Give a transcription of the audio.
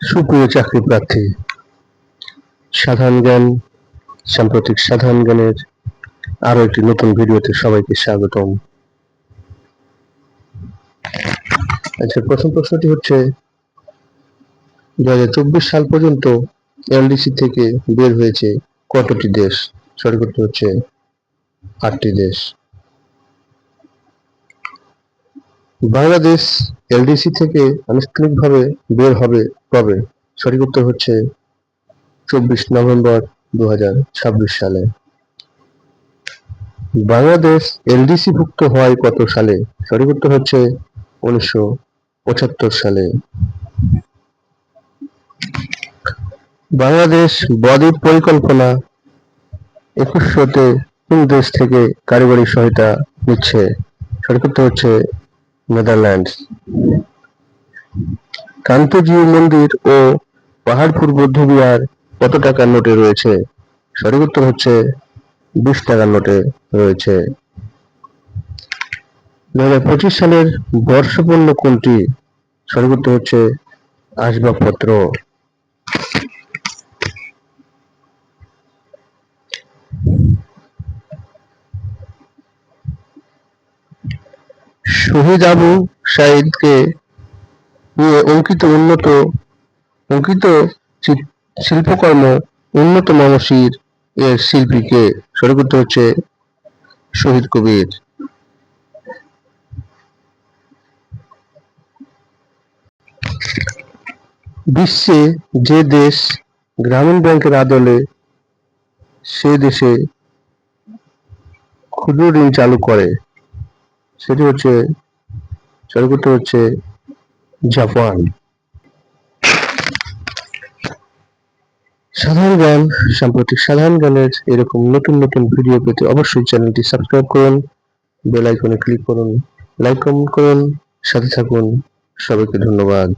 সুপ্রিয় চাকরি প্রার্থী, সাধারণ জ্ঞান সাম্প্রতিক সাধারণ জ্ঞানের আরো একটি নতুন ভিডিওতে সবাইকে স্বাগতম। আচ্ছা, প্রথম প্রশ্নটি হচ্ছে 2024 সাল পর্যন্ত এলডিসি থেকে বের হয়েছে কতটি দেশ? সঠিক উত্তর হচ্ছে 8টি দেশ। বাংলাদেশ এলডিসি থেকে আনুষ্ঠানিকভাবে বের হবে কবে? সঠিক উত্তর হচ্ছে 24 নভেম্বর 2026 সালে। বাংলাদেশ এলডিসি ভুক্ত হয় কত সালে? সঠিক উত্তর হচ্ছে 1975 সালে। বাংলাদেশ বদ্বীপ পরিকল্পনা 2100-তে কোন দেশ থেকে কারিগরি সহায়তা নিচ্ছে? সঠিক উত্তর হচ্ছে নেদারল্যান্ডস। কান্তজিউ মন্দির ও পাহাড়পুর বৌদ্ধবিহার কত টাকার নোটে রয়েছে? সঠিক উত্তর হচ্ছে 20 টাকার নোটে রয়েছে। 2025 সালের বর্ষপণ্য কোনটি? সঠিক উত্তর হচ্ছে আসবাবপত্র। শহীদ আবু সাঈদকে নিয়ে অঙ্কিত শিল্পকর্ম উন্নত মানসির এর শিল্পী কে? সঠিক উত্তর হচ্ছে শহীদ কবির। বিশ্বে যে দেশ গ্রামীণ ব্যাংকের আদলে সে দেশে ক্ষুদ্র ঋণ চালু করে, সেটি হচ্ছে সঠিক উত্তর হচ্ছে জাপান। সাধারণ জ্ঞান সাম্প্রতিক সাধারণ জ্ঞানের এরকম নতুন নতুন ভিডিও পেতে অবশ্যই চ্যানেলটি সাবস্ক্রাইব করুন, বেল আইকনে ক্লিক করুন, লাইক কমেন্ট করুন, সাথে থাকুন। সবাইকে ধন্যবাদ।